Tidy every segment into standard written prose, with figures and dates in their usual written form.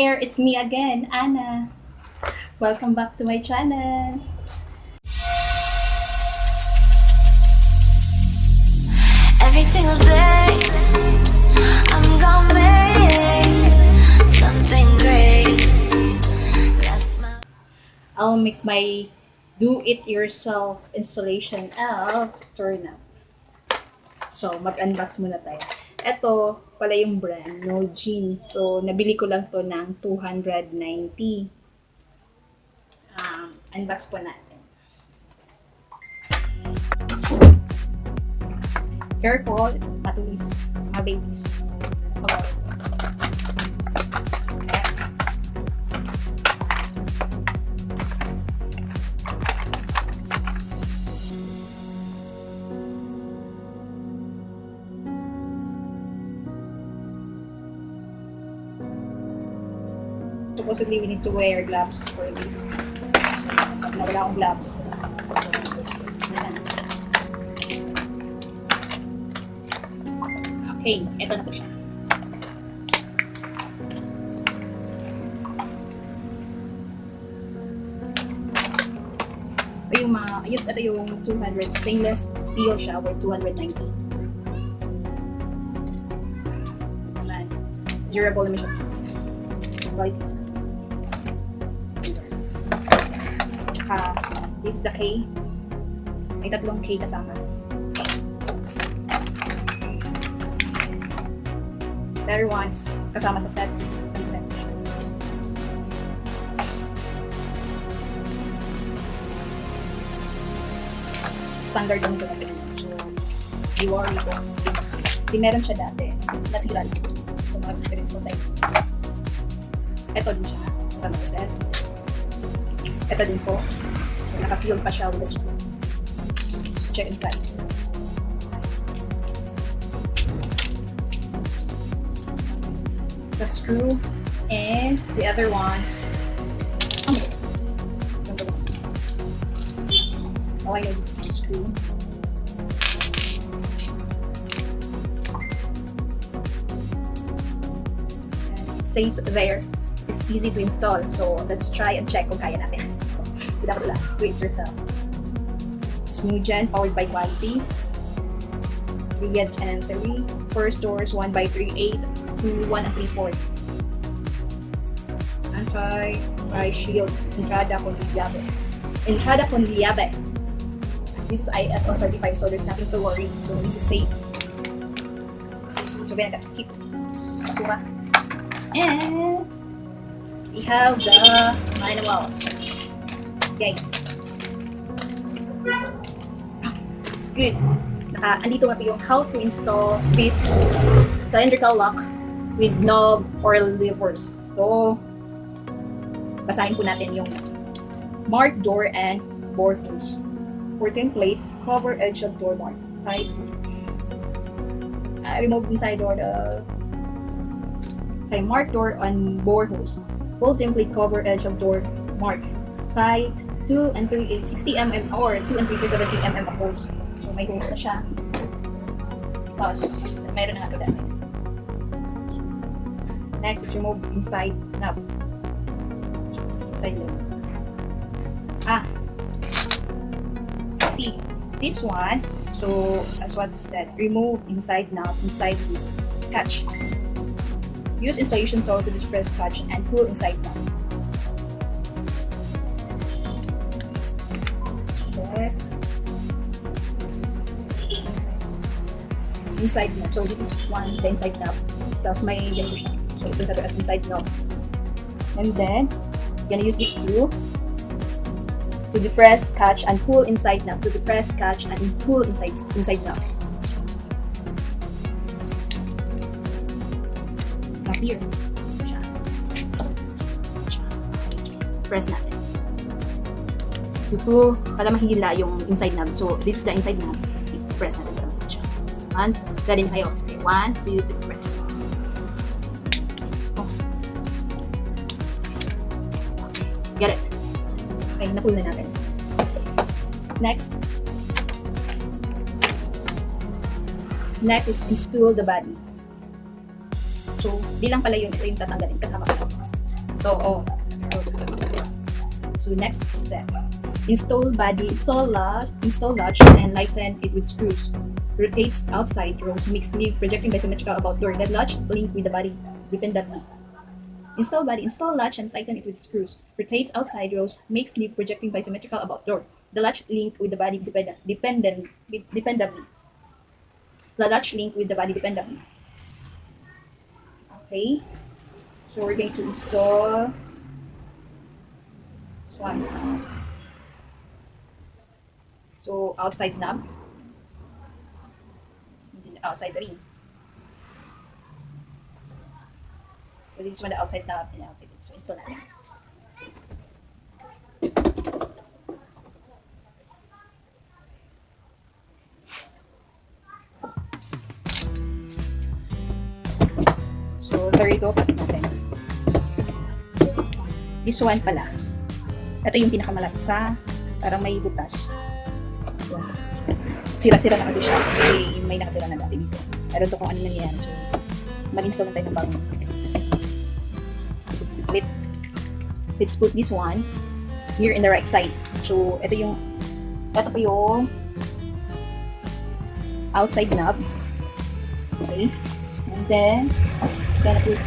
there, it's me again, Anna. Welcome back to my channel. Every single day, I'm gonna make something great. That's my... I'll make my do-it-yourself installation of turnout. So, mag-unbox muna tayo. Ito pala yung brand, No Jean. So, nabili ko lang to ng 290. Unbox po natin. Careful, it's matulis sa mga babies. Okay. Supposedly, we need to wear gloves for this. So wala akong gloves. Okay, eto na po siya. Ito yung 200 stainless steel siya worth 290. Durable naman siya. Quality. This is a K. May tatlong K kasama. Better ones kasama sa set. Standard lang ito natin. So, di worry ko. Di meron siya dati. Nasira ito. So, mag-experience na tayo. Ito din siya. Kasama sa set. Ito din po. Nakaseal pa siya with a screw. So, check inside. The screw. And the other one. What's this? Oh, I know this is a screw. And it says there, it's easy to install. So, let's try and check kung kaya natin. Without that, do it yourself. It's new gen, powered by quality. 3 heads and 3. First doors 1x3, 8, 2, 1 and 3/4. Anti-eye shield, entrada con llave. Entrada con llave. This is ISO certified, so there's nothing to worry. So this is safe. So we're gonna keep basura. And we have the manual. Guys, it's good. Andito nga yung how to install this cylindrical lock with knob or levers. So, basahin po natin yung mark door and bore hose. 14 plate, cover edge of door mark. Side. Remove inside door the mark door on bore hose. Full template cover edge of door mark. Side 2 and 3 60 mm or 2 and 3 70 mm ang hose. So may hose na siya. Tapos mayroon na ito dati. Next is remove inside knob. Inside knob. See this one. So as what I said, remove inside knob, inside catch. Use installation tool to depress catch and pull inside knob. Inside knob. So this is one, the inside knob. Tapos may ganito siya. So ito sabi as inside knob. And then, gonna use this screw to depress, catch, and pull inside knob. To depress, catch, and pull inside knob. Now here. Siya. Press natin. To pull, para mahila yung inside knob. So this is the inside knob. Press natin. And ready na kayo. Okay, 1, 2, 3, press. Oh. Get it. Okay, na-pull na natin. Next is install the body. So, di lang pala yun. Ito yung tatanggalin kasama ko. Oh. So next step. Install latch and lighten it with screws. Rotates outside rows, makes leaf projecting by symmetrical about door. Let latch link with the body dependently. Install latch and tighten it with screws. Rotates outside rows, makes leaf projecting by symmetrical about door. The latch link with the body dependently. The latch link with the body dependently. Okay. So we're going to install this one. So outside knob. Outside the ring. So this is one the outside knob and outside it. So install natin. So there you go, pasok natin. This one pala. Ito yung pinakamalaki sa parang may butas. Sira-sira na kasi siya kasi may nakatira na dati dito. I don't know kung ano nangyayari. So, mag-install na tayo ng bagong. Let's put this one here in the right side. So, ito po yung outside knob. Okay. And then, gonna put.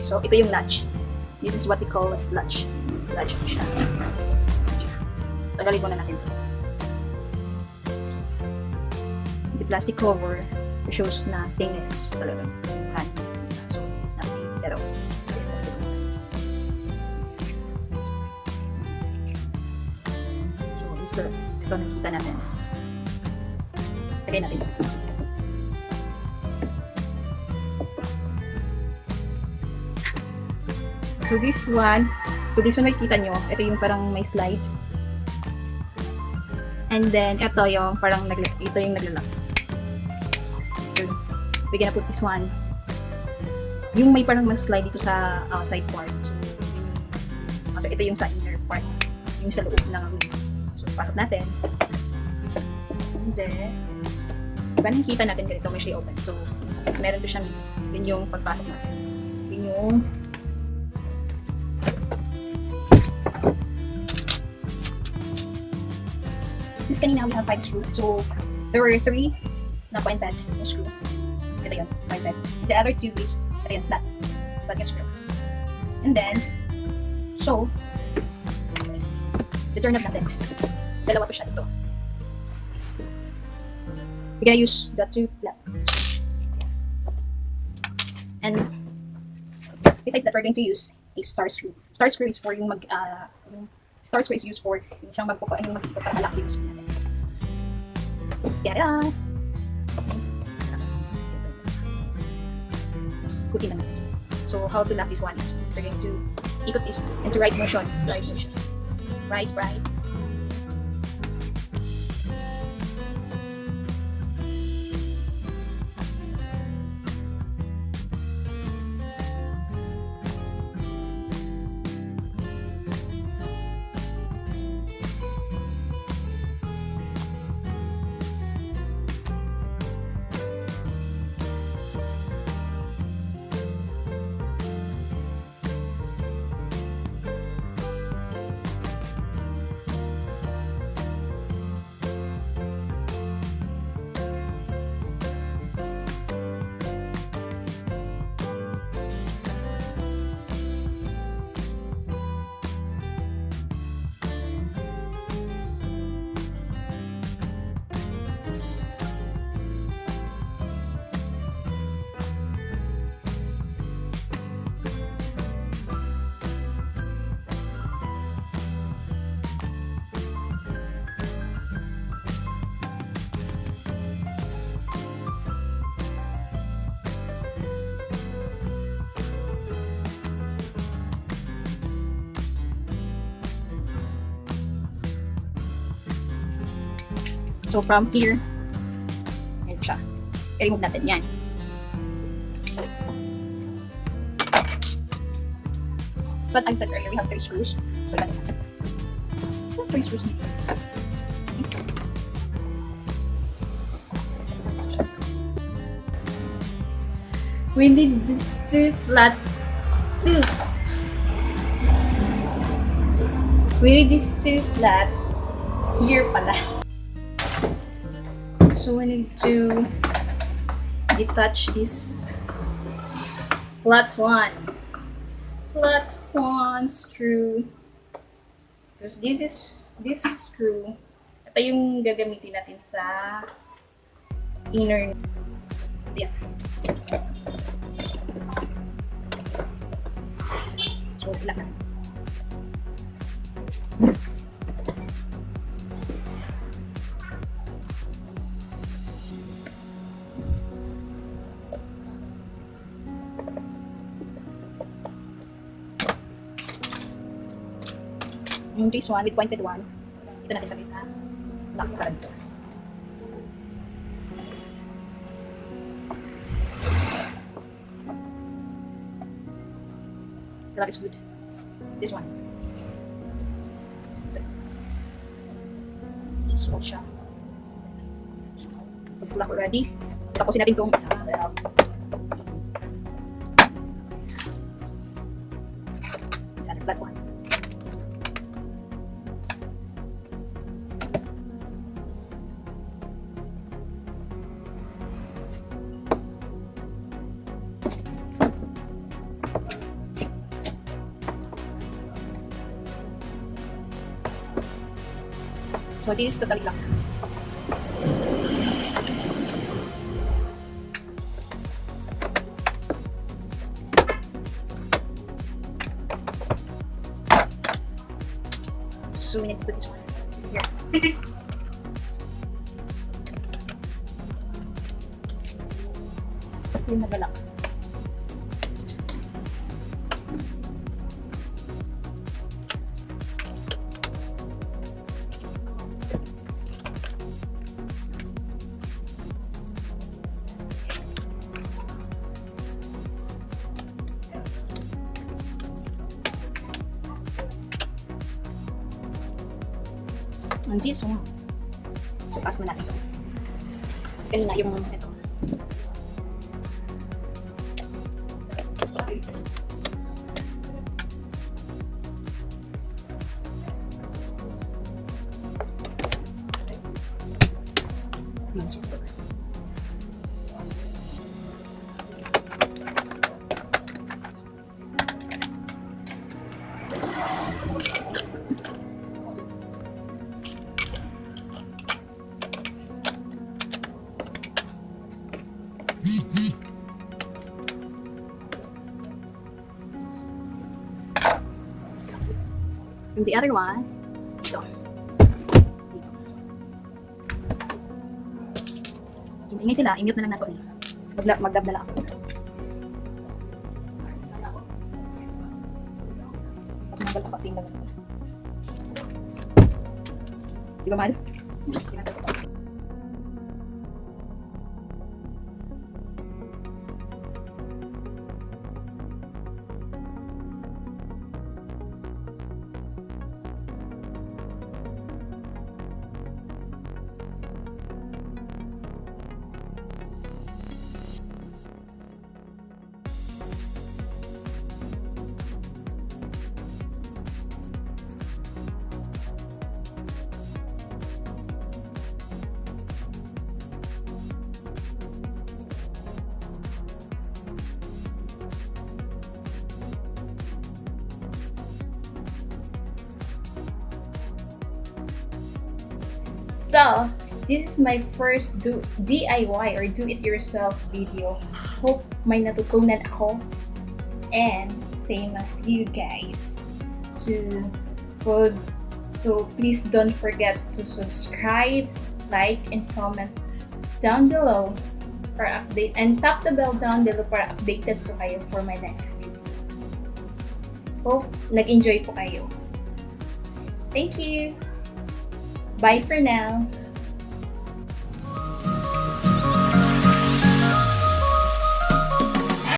So, ito yung latch. This is what we call a sludge. Latch po siya. Tagalin muna natin. The plastic cover shows na stainless talaga. So, it's not made pero so, ito nakikita natin. Tagay natin. So, this one makikita nyo, ito yung parang may slide. And then, ito yung parang ito yung naglalak. So, we're gonna put this one. Yung may parang mas slide dito sa outside part. So, ito yung sa inner part. Yung sa loob ng room. So, pasok natin. And then, diba nakikita natin ganito, may siya open. So, mas meron to siyang, yun yung pagpasok natin. Yun yung since kanina we have 5 screws, so there were 3 na pointed yung screw. Ito yun, pointed. The other 2 is ito yun, flat yung screw. And then, so, the turn up natin. Dalawa to siya dito. We're gonna use the 2 flat. And besides that, we're going to use a star screw. Star screw is for yung star screw is used for yung siyang yung magpapalaki yung screw natin. Let's get it on. Kutin lang natin. So how to lock this one is we're going to ikot this into right motion. Right motion. Right. So from here, ayan siya. I-remove natin yan. So what I said earlier, we have 3 screws. So natin natin. So 3 screws dito. We need these two flat. We need these two flat. Here pala. So we need to detach this flat one screw. Because this screw. Ito yung gagamitin natin sa inner. Yan. So, ilan na. Yung this one with pointed one, ito natin siya sa lockset. So that is good. This one. Susunod siya. This lock already. So, tapusin natin itong isa. Diyan, flat one. So this is totally locked. So we need to put this one here. Yung nag-lock. Hindi, so pass mo natin ito. Kanina yung ito. And the other one, ito. Ingay sila, i-mute na lang natin. Mag-dab na lang ako. Pag-magal pa kasi lang. Di ba, Mal? So, this is my first DIY or do-it-yourself video. Hope may natutunan ako and same as you guys. So please don't forget to subscribe, like, and comment down below para update and tap the bell down below para updated po kayo for my next video. Hope nag-enjoy po kayo. Thank you! Bye for now.